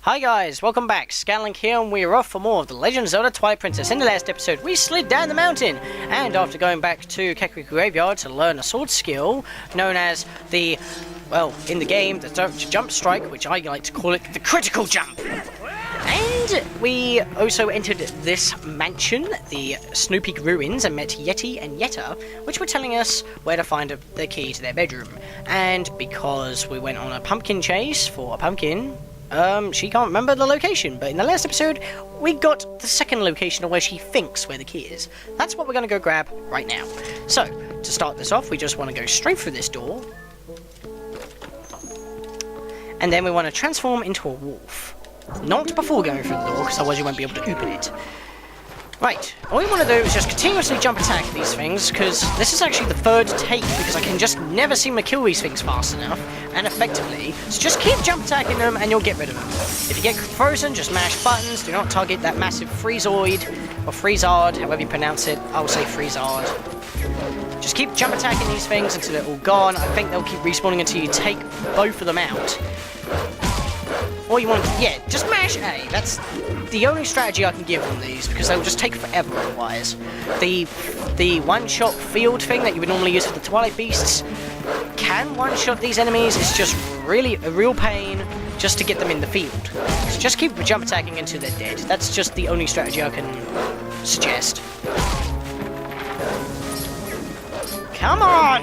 Hi guys, welcome back. Scatlink here, and we're off for more of the Legend of Zelda Twilight Princess. In the last episode, we slid down the mountain, and after going back to Kakariko Graveyard to learn a sword skill known as the, well, in the game, the jump strike, which I like to call it the critical jump. And we also entered this mansion, the Snow Peak Ruins, and met Yeti and Yeta, which were telling us where to find the key to their bedroom. And because we went on a pumpkin chase for a pumpkin, she can't remember the location, but in the last episode, we got the second location of where she thinks where the key is. That's what we're going to go grab right now. So, to start this off, we just want to go straight through this door. And then we want to transform into a wolf. Not before going through the door, because otherwise you won't be able to open it. Right, all we want to do is just continuously jump attack these things, because this is actually the third take, because I can just never seem to kill these things fast enough, and effectively, so just keep jump attacking them, and you'll get rid of them. If you get frozen, just mash buttons, do not target that massive Freezoid, or Freezard, however you pronounce it. I'll say Freezard. Just keep jump attacking these things until they're all gone. I think they'll keep respawning until you take both of them out. Or you want to, yeah, just mash A. That's the only strategy I can give on these, because they'll just take forever otherwise. The one-shot field thing that you would normally use for the Twilight Beasts can one-shot these enemies. It's just really a real pain just to get them in the field. So just keep jump attacking until they're dead. That's just the only strategy I can suggest. Come on!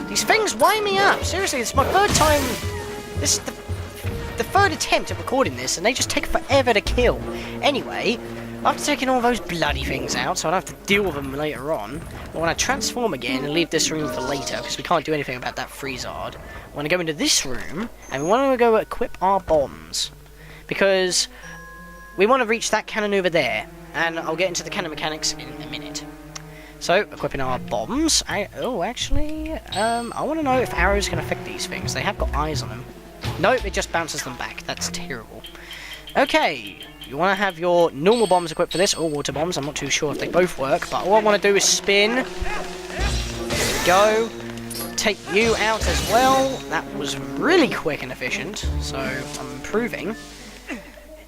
These things wind me up. Seriously, it's my third time. This is the third attempt at recording this, and they just take forever to kill. Anyway, after taking all those bloody things out, so I don't have to deal with them later on, I want to transform again and leave this room for later, because we can't do anything about that Freezard. I want to go into this room, and we want to go equip our bombs, because we want to reach that cannon over there, and I'll get into the cannon mechanics in a minute. So, equipping our bombs. I want to know if arrows can affect these things. They have got eyes on them. Nope, it just bounces them back. That's terrible. Okay, you want to have your normal bombs equipped for this, or water bombs. I'm not too sure if they both work, but all I want to do is spin. There we go. Take you out as well. That was really quick and efficient, so I'm improving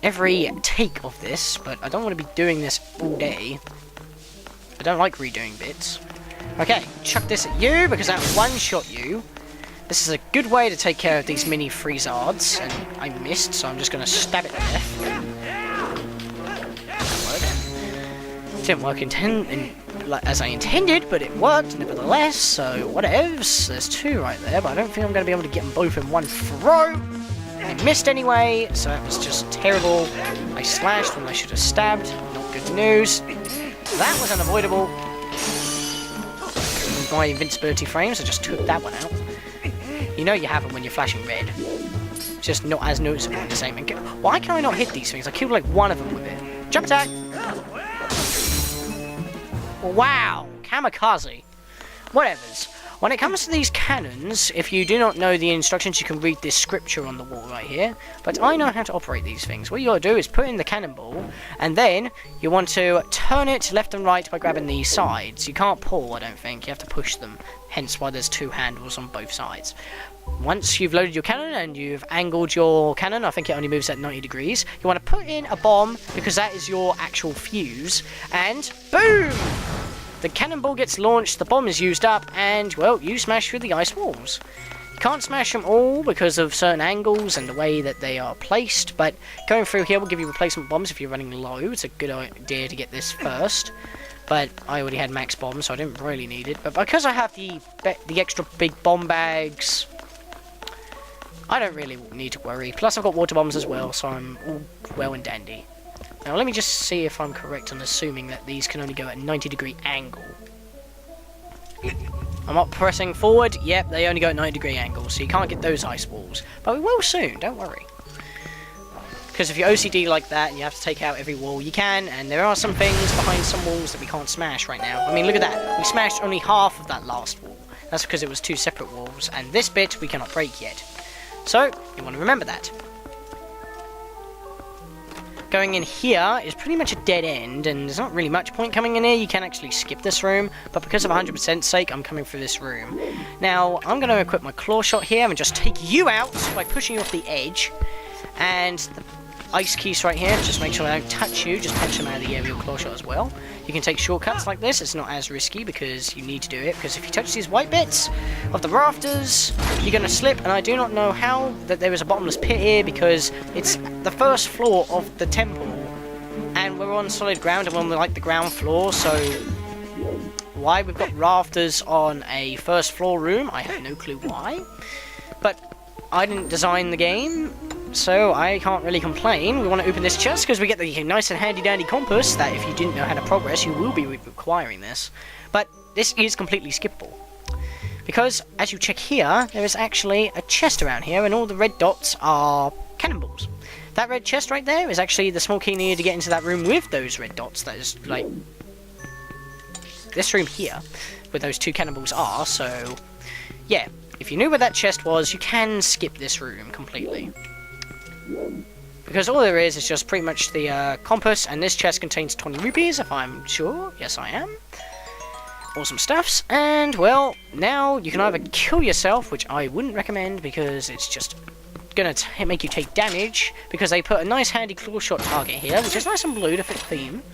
every take of this, but I don't want to be doing this all day. I don't like redoing bits. Okay, chuck this at you, because that one-shot you. This is a good way to take care of these mini Freezards, and I missed, so I'm just going to stab it to death. Didn't work as I intended, but it worked nevertheless, so whatevs. There's two right there, but I don't think I'm going to be able to get them both in one throw. I missed anyway, so that was just terrible. I slashed when I should have stabbed. Not good news. That was unavoidable. With my invincibility frames, I just took that one out. You know you have them when you're flashing red. It's just not as noticeable in the same. Why can I not hit these things? I killed like one of them with it. Jump attack! Wow! Kamikaze. Whatevers. When it comes to these cannons, if you do not know the instructions, you can read this scripture on the wall right here. But I know how to operate these things. What you gotta do is put in the cannonball, and then you want to turn it left and right by grabbing these sides. You can't pull, I don't think. You have to push them. Hence why there's two handles on both sides. Once you've loaded your cannon and you've angled your cannon, I think it only moves at 90 degrees, you want to put in a bomb, because that is your actual fuse, and boom! The cannonball gets launched, the bomb is used up, and, well, you smash through the ice walls. You can't smash them all because of certain angles and the way that they are placed, but going through here will give you replacement bombs if you're running low. It's a good idea to get this first. But I already had max bombs, so I didn't really need it. But because I have the extra big bomb bags, I don't really need to worry. Plus I've got water bombs as well, so I'm all well and dandy. Now let me just see if I'm correct on assuming that these can only go at a 90-degree angle. I'm not pressing forward. Yep, they only go at 90-degree angles, so you can't get those ice walls. But we will soon, don't worry. Because if you're OCD like that and you have to take out every wall, you can, and there are some things behind some walls that we can't smash right now. I mean, look at that. We smashed only half of that last wall. That's because it was two separate walls, and this bit we cannot break yet. So, you want to remember that. Going in here is pretty much a dead end, and there's not really much point coming in here. You can actually skip this room, but because of 100% sake, I'm coming through this room. Now, I'm going to equip my claw shot here and just take you out by pushing you off the edge. And the ice keys right here, just make sure they don't touch you, just punch them out of the aerial claw shot as well. You can take shortcuts like this, it's not as risky because you need to do it, because if you touch these white bits of the rafters, you're going to slip, and I do not know how that there is a bottomless pit here, because it's the first floor of the temple, and we're on solid ground, and we're on like the ground floor, so why we've got rafters on a first floor room, I have no clue why, but I didn't design the game, so I can't really complain. We want to open this chest because we get the nice and handy dandy compass that if you didn't know how to progress, you will be requiring this. But this is completely skippable. Because, as you check here, there is actually a chest around here, and all the red dots are cannonballs. That red chest right there is actually the small key needed to get into that room with those red dots. That is, like, this room here, where those 2 cannonballs are, so, yeah. If you knew where that chest was, you can skip this room completely. Because all there is just pretty much the compass, and this chest contains 20 rupees, if I'm sure. Yes, I am. Awesome stuffs, and, well, now you can either kill yourself, which I wouldn't recommend, because it's just gonna make you take damage, because they put a nice handy claw shot target here, which is nice and blue to fit the theme.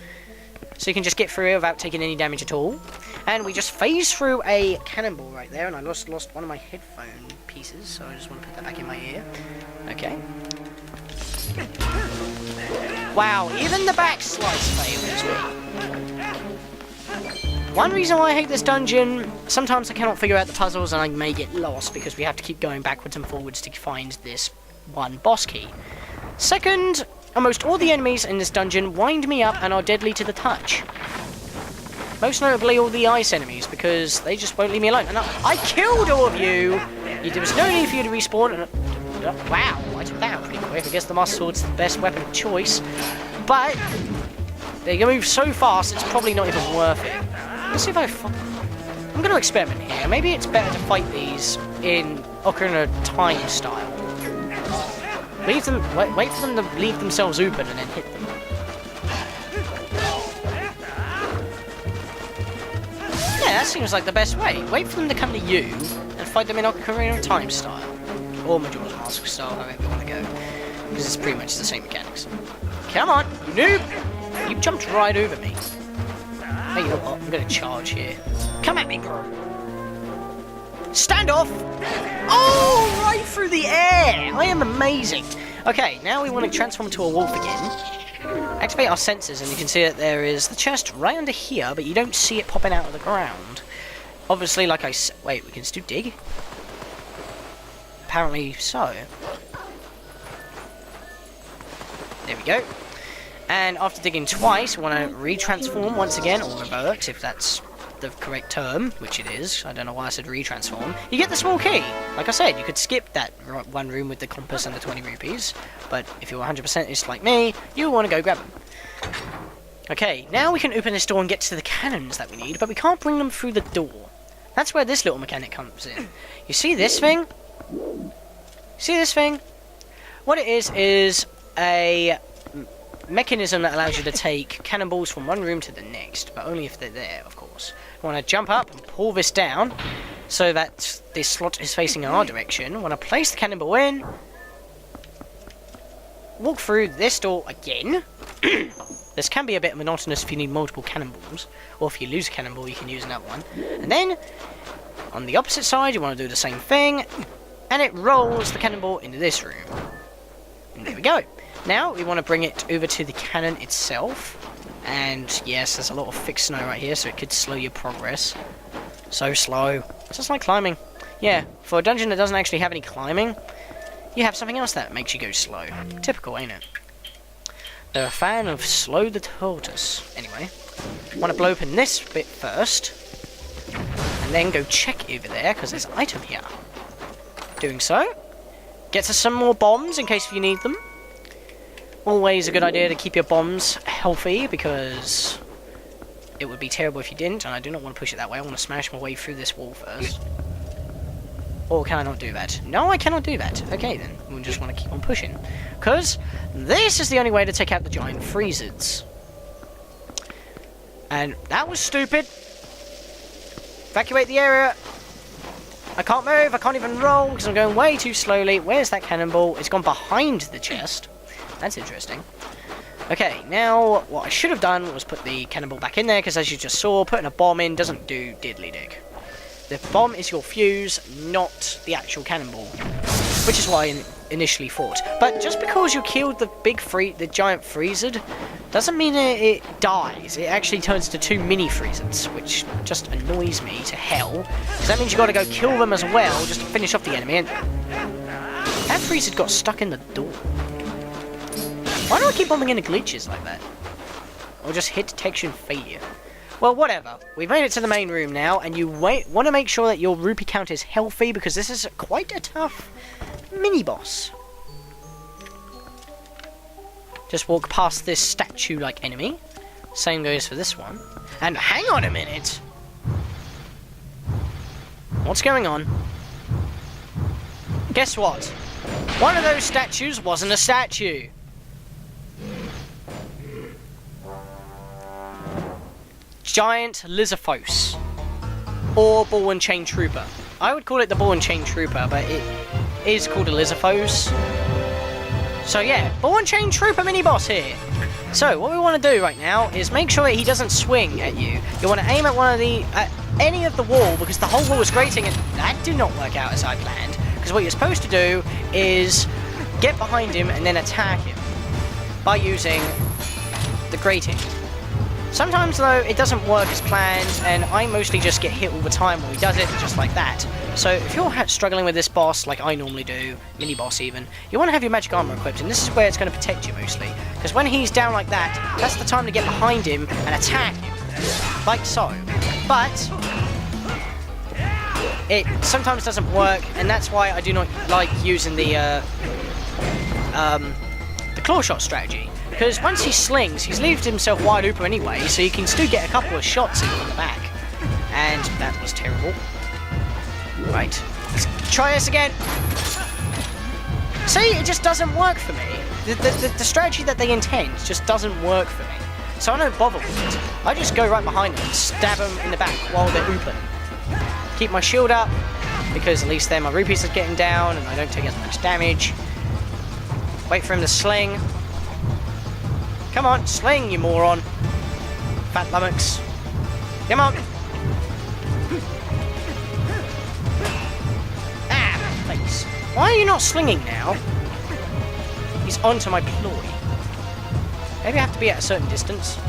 So you can just get through it without taking any damage at all. And we just phased through a cannonball right there, and I lost one of my headphone pieces, so I just want to put that back in my ear. Okay. Wow, even the back slice favors me. One reason why I hate this dungeon, sometimes I cannot figure out the puzzles and I may get lost because we have to keep going backwards and forwards to find this one boss key. Second, almost all the enemies in this dungeon wind me up and are deadly to the touch. Most notably all the ice enemies, because they just won't leave me alone. And I killed all of you! There was no need for you to respawn. And, wow, I took that out pretty quick. I guess the Master Sword's the best weapon of choice. But they move so fast, it's probably not even worth it. Let's see if I'm going to experiment here. Maybe it's better to fight these in Ocarina of Time style. Leave them, wait for them to leave themselves open and then hit them. Yeah, that seems like the best way. Wait for them to come to you and fight them in Ocarina of Time style. Or Majora's Mask style, however you want to go. Because it's pretty much the same mechanics. Come on, noob! You jumped right over me. Hey, you know what? I'm going to charge here. Come at me, bro. Stand off! Oh, right through the air! I am amazing. Okay, now we want to transform to a wolf again. Activate our sensors, and you can see that there is the chest right under here, but you don't see it popping out of the ground. Obviously, like I said... Wait, we can still dig? Apparently so. There we go. And after digging twice, we want to retransform once again, or revert, if that's the correct term, which it is. I don't know why I said retransform. You get the small key. Like I said, you could skip that one room with the compass and the 20 rupees, but if you're 100% like me, you want to go grab them. Okay, now we can open this door and get to the cannons that we need, but we can't bring them through the door. That's where this little mechanic comes in. You see this thing? See this thing? What it is a mechanism that allows you to take cannonballs from one room to the next, but only if they're there, of course. I want to jump up and pull this down so that this slot is facing our direction. I want to place the cannonball in, walk through this door again. This can be a bit monotonous if you need multiple cannonballs, or if you lose a cannonball you can use another one. And then, on the opposite side, you want to do the same thing, and it rolls the cannonball into this room. And there we go. Now, we want to bring it over to the cannon itself. And, yes, there's a lot of thick snow right here, so it could slow your progress. So slow. It's just like climbing. Yeah, for a dungeon that doesn't actually have any climbing, you have something else that makes you go slow. Typical, ain't it? They're a fan of Slow the Tortoise. Anyway, want to blow open this bit first. And then go check over there, because there's an item here. Doing so. Gets us some more bombs, in case you need them. Always a good idea to keep your bombs healthy, because it would be terrible if you didn't, and I do not want to push it that way. I want to smash my way through this wall first. Or can I not do that? No, I cannot do that. Okay, then. We'll just want to keep on pushing. Because this is the only way to take out the giant freezers. And that was stupid. Evacuate the area. I can't move, I can't even roll because I'm going way too slowly. Where's that cannonball? It's gone behind the chest. That's interesting. Okay, now what I should have done was put the cannonball back in there, because as you just saw, putting a bomb in doesn't do diddly dick. The bomb is your fuse, not the actual cannonball, which is why I initially thought. But just because you killed the giant freezer, doesn't mean it dies. It actually turns to 2 mini freezers, which just annoys me to hell, because that means you got to go kill them as well just to finish off the enemy. And that freezer got stuck in the door. Why do I keep bumping into glitches like that? Or just hit detection failure? Well, whatever. We've made it to the main room now, and you want to make sure that your rupee count is healthy, because this is quite a tough mini-boss. Just walk past this statue-like enemy. Same goes for this one. And hang on a minute! What's going on? Guess what? One of those statues wasn't a statue. Giant Lizarphos, or Ball and Chain Trooper. I would call it the Ball and Chain Trooper, but it is called a Lizarphos. So yeah, Ball and Chain Trooper mini-boss here. So what we want to do right now is make sure that he doesn't swing at you. You want to aim at any of the wall, because the whole wall is grating, and that did not work out as I planned. Because what you're supposed to do is get behind him and then attack him by using the grating. Sometimes, though, it doesn't work as planned, and I mostly just get hit all the time when he does it, just like that. So, if you're struggling with this boss, like I normally do, mini-boss even, you want to have your magic armor equipped, and this is where it's going to protect you, mostly. Because when he's down like that, that's the time to get behind him and attack him. Like so. But it sometimes doesn't work, and that's why I do not like using the claw shot strategy. Because once he slings, he's left himself wide open anyway, so you can still get a couple of shots in from the back. And that was terrible. Right, let's try this again. See, it just doesn't work for me. The strategy that they intend just doesn't work for me. So I don't bother with it. I just go right behind them and stab them in the back while they're open. Keep my shield up, because at least then my rupees are getting down and I don't take as much damage. Wait for him to sling. Come on, sling, you moron. Fat lummox. Come on. Ah, face. Why are you not slinging now? He's onto my ploy. Maybe I have to be at a certain distance.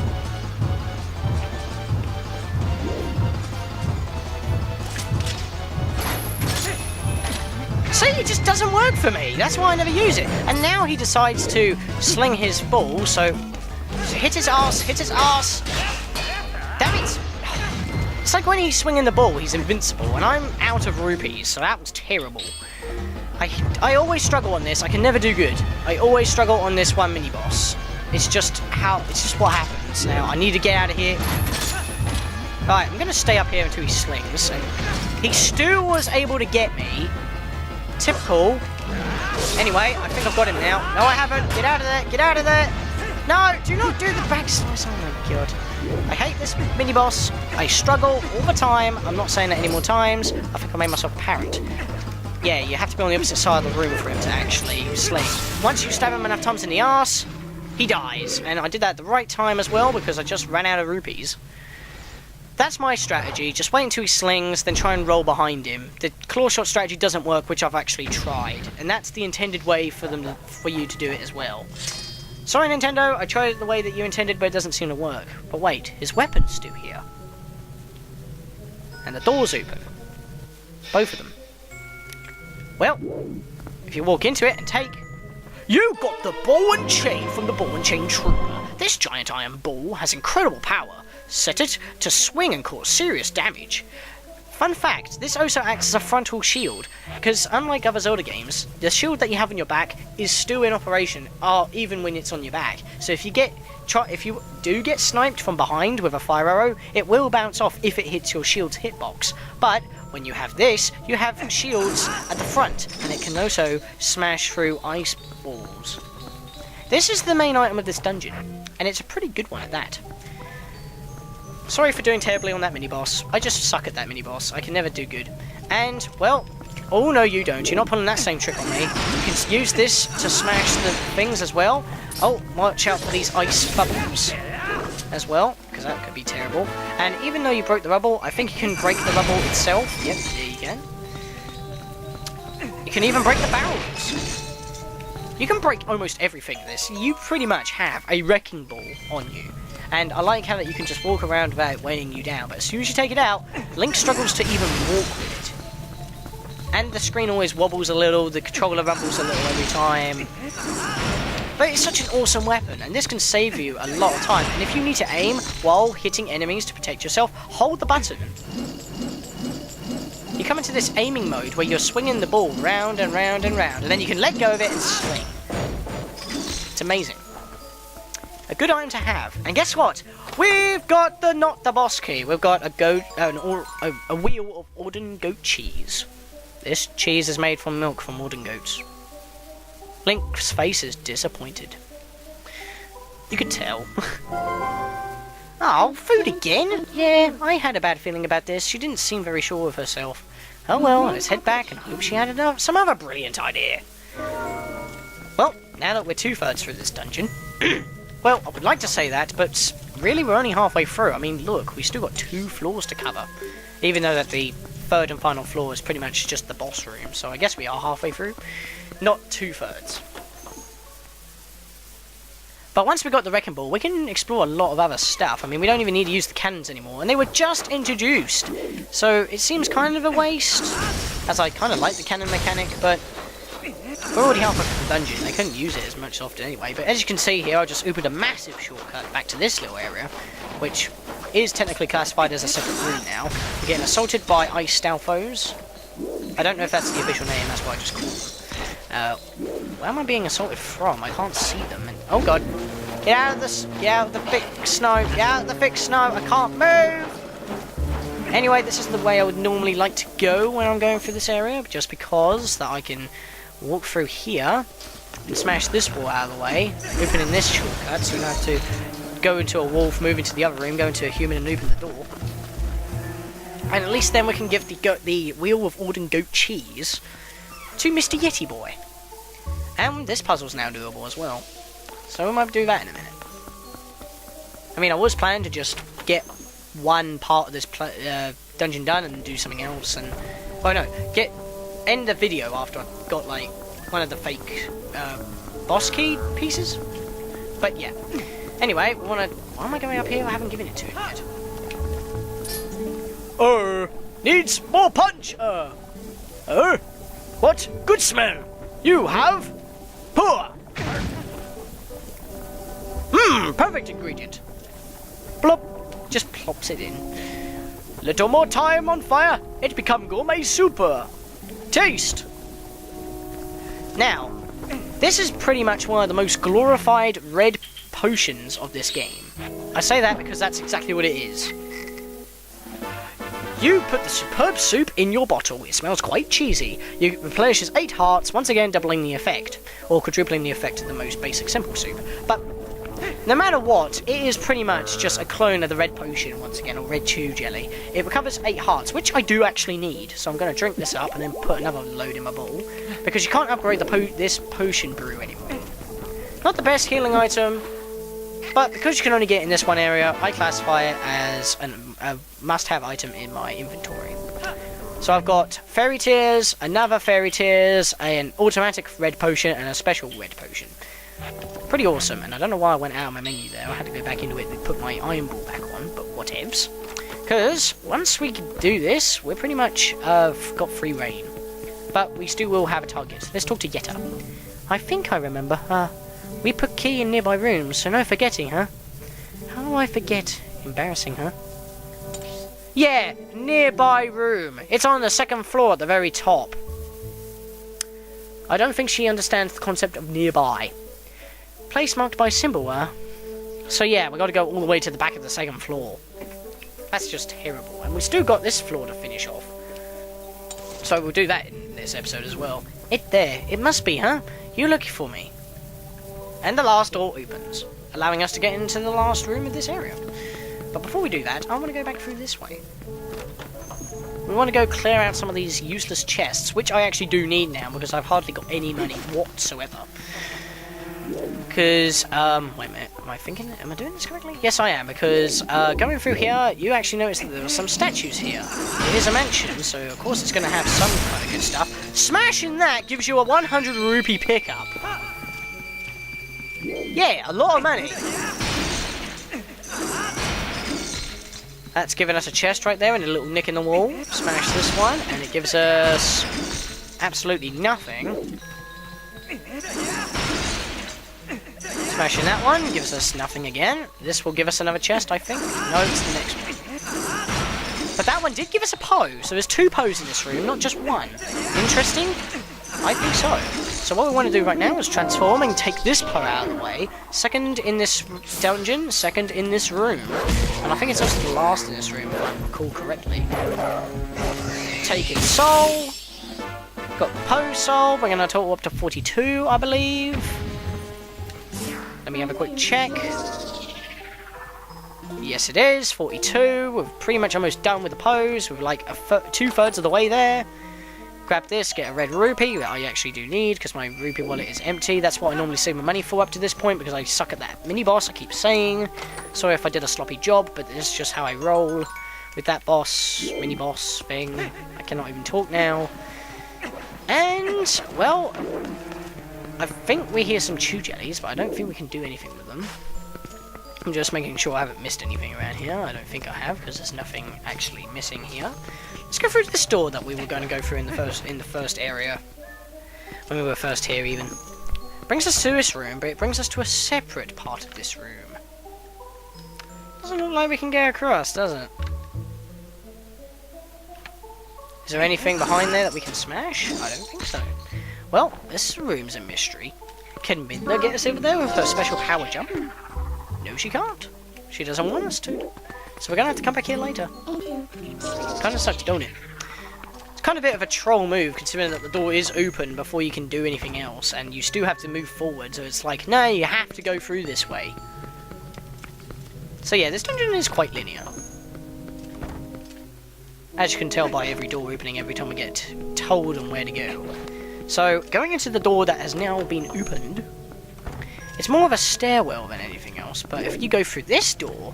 See, it just doesn't work for me. That's why I never use it. And now he decides to sling his ball, so hit his ass, hit his ass. Damn it. It's like when he's swinging the ball, he's invincible, and I'm out of rupees, so that was terrible. I always struggle on this. I can never do good. I always struggle on this one mini-boss. It's just what happens. Now, I need to get out of here. Alright, I'm going to stay up here until he slings. And he still was able to get me. Typical. Anyway, I think I've got him now. No, I haven't. Get out of there. Get out of there. No, do not do the back slice. Oh my god. I hate this mini-boss. I struggle all the time. I'm not saying that any more times. I think I made myself apparent. Yeah, you have to be on the opposite side of the room for him to actually sling. Once you stab him enough times in the arse, he dies. And I did that at the right time as well, because I just ran out of rupees. That's my strategy. Just wait until he slings, then try and roll behind him. The claw shot strategy doesn't work, which I've actually tried. And that's the intended way for you to do it as well. Sorry, Nintendo, I tried it the way that you intended, but it doesn't seem to work. But wait, his weapon's still here. And the door's open. Both of them. Well, if you walk into it and take... You got the ball and chain from the Ball and Chain Trooper. This giant iron ball has incredible power. Set it to swing and cause serious damage. Fun fact, this also acts as a frontal shield, because unlike other Zelda games, the shield that you have on your back is still in operation, even when it's on your back. So if you do get sniped from behind with a fire arrow, it will bounce off if it hits your shield's hitbox. But when you have this, you have shields at the front, and it can also smash through ice balls. This is the main item of this dungeon, and it's a pretty good one at that. Sorry for doing terribly on that mini-boss. I just suck at that mini-boss. I can never do good. And, well, oh no you don't. You're not pulling that same trick on me. You can use this to smash the things as well. Oh, watch out for these ice bubbles as well, because that could be terrible. And even though you broke the rubble, I think you can break the rubble itself. Yep, there you can. You can even break the barrels. You can break almost everything in this. You pretty much have a wrecking ball on you. And I like how that you can just walk around without it weighing you down. But as soon as you take it out, Link struggles to even walk with it. And the screen always wobbles a little, the controller rumbles a little every time. But it's such an awesome weapon, and this can save you a lot of time. And if you need to aim while hitting enemies to protect yourself, hold the button. You come into this aiming mode where you're swinging the ball round and round and round, and then you can let go of it and swing. It's amazing. A good item to have. And guess what? We've got not the boss key. We've got a wheel of Orden goat cheese. This cheese is made from milk from Orden goats. Link's face is disappointed. You could tell. Oh, food again? Yeah, I had a bad feeling about this. She didn't seem very sure of herself. Oh well, let's head back and hope she had some other brilliant idea. Well, now that we're 2/3 through this dungeon... well, I would like to say that, but really we're only halfway through. I mean, look, we still got 2 floors to cover. Even though that the 3rd and final floor is pretty much just the boss room, so I guess we are halfway through. Not 2/3. But once we got the wrecking ball, we can explore a lot of other stuff. I mean, we don't even need to use the cannons anymore, and they were just introduced. So it seems kind of a waste, as I kind of like the cannon mechanic, but we're already halfway through the dungeon. They couldn't use it as much often anyway. But as you can see here, I just opened a massive shortcut back to this little area, which is technically classified as a separate room now. We're getting assaulted by ice stalfos. I don't know if that's the official name, that's what I just called them. Where am I being assaulted from? I can't see them. And, oh god. Get out of this. Get out of the thick snow. Get out of the thick snow. I can't move. Anyway, this is the way I would normally like to go when I'm going through this area. Just because that I can walk through here and smash this wall out of the way. Opening this shortcut. So you have to go into a wolf, move into the other room, go into a human and open the door. And at least then we can give the wheel of Orden goat cheese to Mr. Yeti boy. And this puzzle's now doable as well. So we might do that in a minute. I mean, I was planning to just get one part of this dungeon done and do something else and... oh no, end the video after I got like one of the fake boss key pieces. But yeah. Anyway, we wanna... why am I going up here? I haven't given it to him yet. Needs more punch! What? Good smell! You have? Poor! Perfect ingredient. Plop! Just plops it in. Little more time on fire, it become gourmet super. Taste! Now, this is pretty much one of the most glorified red potions of this game. I say that because that's exactly what it is. You put the superb soup in your bottle. It smells quite cheesy. You replenishes 8 hearts, once again doubling the effect, or quadrupling the effect of the most basic simple soup. But no matter what, it is pretty much just a clone of the red potion once again, or red chew jelly. It recovers 8 hearts, which I do actually need. So I'm going to drink this up and then put another load in my bowl, because you can't upgrade this potion brew anymore. Not the best healing item, but because you can only get it in this one area, I classify it as a must-have item in my inventory. So I've got Fairy Tears, another Fairy Tears, an automatic red potion, and a special red potion. Pretty awesome, and I don't know why I went out of my menu there. I had to go back into it and put my Iron Ball back on, but whatevs. Because once we do this, we're pretty much got free reign. But we still will have a target. Let's talk to Yeta. I think I remember, we put key in nearby rooms, so no forgetting, huh? How do I forget? Embarrassing, huh? Yeah, nearby room. It's on the 2nd floor at the very top. I don't think she understands the concept of nearby. Place marked by symbol, huh? So yeah, we gotta go all the way to the back of the 2nd floor. That's just terrible. And we still got this floor to finish off. So we'll do that in this episode as well. It must be, huh? You looking for me. And the last door opens, allowing us to get into the last room of this area. But before we do that, I want to go back through this way. we want to go clear out some of these useless chests, which I actually do need now because I've hardly got any money whatsoever. Because, wait a minute, am I doing this correctly? Yes, I am, because going through here, you actually notice that there are some statues here. It is a mansion, so of course it's going to have some kind of good stuff. Smashing that gives you a 100 rupee pickup. Yeah, a lot of money. That's giving us a chest right there and a little nick in the wall. Smash this one, and it gives us absolutely nothing. Smashing that one gives us nothing again. This will give us another chest, I think. No, it's the next one. But that one did give us a Poe, so there's 2 Poes in this room, not just one. Interesting? I think so. So what we want to do right now is transform and take this Poe out of the way. Second in this dungeon, second in this room. And I think it's also the last in this room, if I recall correctly. Taking soul. Got the Poe soul, bringing our total up to 42, I believe. Let me have a quick check. Yes, it is 42. We're pretty much almost done with the pose. We're like 2/3 of the way there. Grab this, get a red rupee that I actually do need because my rupee wallet is empty. That's what I normally save my money for up to this point because I suck at that mini boss. I keep saying. Sorry if I did a sloppy job, but this is just how I roll with that mini boss thing. I cannot even talk now. And well, I think we hear some chew jellies, but I don't think we can do anything with them. I'm just making sure I haven't missed anything around here. I don't think I have, because there's nothing actually missing here. Let's go through this door that we were going to go through in the first area. When we were first here, even. Brings us to this room, but it brings us to a separate part of this room. Doesn't look like we can get across, does it? Is there anything behind there that we can smash? I don't think so. Well, this room's a mystery. Can Midna get us over there with her special power jump? No, she can't. She doesn't want us to. So we're gonna have to come back here later. Kinda sucks, don't it? It's kind of a bit of a troll move, considering that the door is open before you can do anything else, and you still have to move forward, so it's like, no, you have to go through this way. So yeah, this dungeon is quite linear. As you can tell by every door opening every time we get told on where to go. So, going into the door that has now been opened, it's more of a stairwell than anything else, but if you go through this door,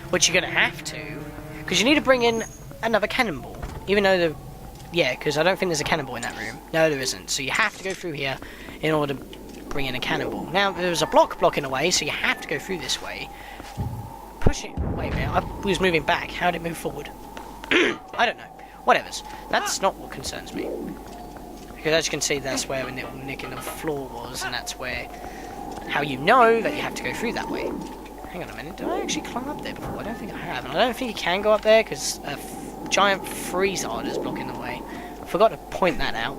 which you're going to have to, because you need to bring in another cannonball, even though yeah, because I don't think there's a cannonball in that room. No, there isn't, so you have to go through here in order to bring in a cannonball. Now, there's a block blocking away, so you have to go through this way. Pushing, wait a minute, I was moving back, how did it move forward? I don't know, whatevers, that's not what concerns me. Because as you can see, that's where a little nick in the floor was, and that's where, how you know that you have to go through that way. Hang on a minute, did I actually climb up there before? I don't think I have, and I don't think you can go up there, because a giant freezer is blocking the way. I forgot to point that out,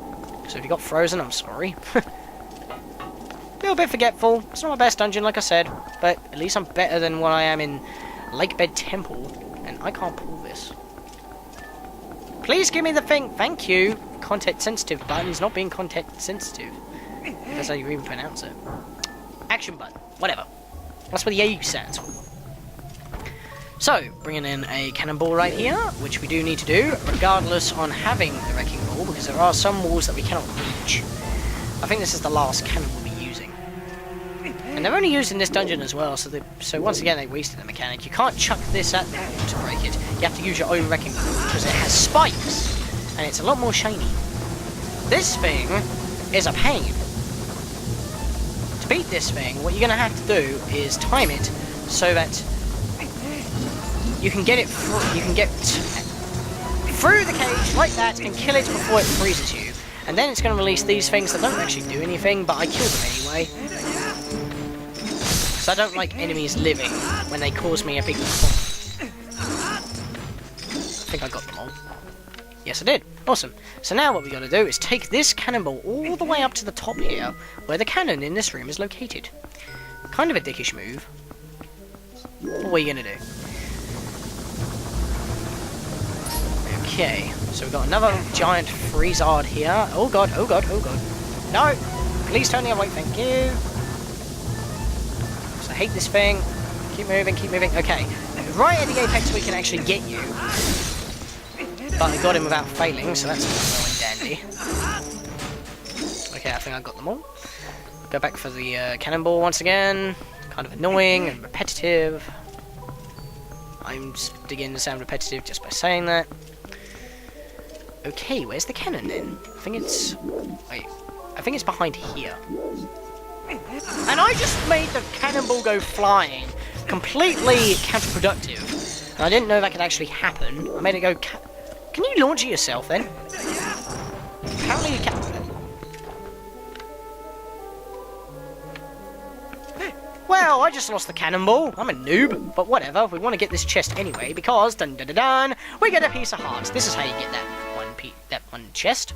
so if you got frozen, I'm sorry. A little bit forgetful, it's not my best dungeon, like I said, but at least I'm better than what I am in Lakebed Temple, and I can't pull this. Please give me the thing, thank you! Content sensitive button is not being content sensitive. That's how you even pronounce it. Action button, whatever. That's what the A stands for. So, bringing in a cannonball right here, which we do need to do, regardless on having the wrecking ball, because there are some walls that we cannot reach. I think this is the last cannon we'll be using. And they're only used in this dungeon as well, so once again they wasted the mechanic. You can't chuck this at them to break it. You have to use your own wrecking ball, because it has spikes. And it's a lot more shiny. This thing is a pain. To beat this thing, what you're going to have to do is time it so that you can get it through the cage like that and kill it before it freezes you. And then it's going to release these things that don't actually do anything, but I kill them anyway. So I don't like enemies living when they cause me a big problem. I think I got them all. Yes, I did. Awesome. So now what we got to do is take this cannonball all the way up to the top here, where the cannon in this room is located. Kind of a dickish move. What are you going to do? Okay, so we've got another giant freezard here. Oh god, oh god, oh god. No! Please turn the other way, thank you. So I hate this thing. Keep moving, keep moving. Okay, right at the apex we can actually get you. But I got him without failing, so that's well and dandy. Okay, I think I got them all. Go back for the cannonball once again. Kind of annoying and repetitive. I'm just beginning to sound repetitive just by saying that. Okay, where's the cannon then? I think it's... Wait. I think it's behind here. And I just made the cannonball go flying. Completely counterproductive. And I didn't know that could actually happen. I made it go... Can you launch it yourself then? Apparently you can. Well, I just lost the cannonball. I'm a noob, but whatever. We want to get this chest anyway because dun dun dun dun, we get a piece of hearts. This is how you get that one chest.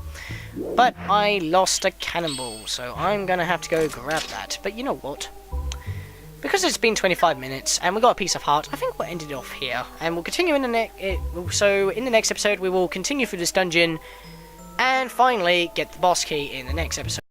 But I lost a cannonball, so I'm gonna have to go grab that. But you know what? Because it's been 25 minutes and we got a piece of heart, I think we'll end it off here, and we'll continue in the next episode. We will continue through this dungeon and finally get the boss key in the next episode.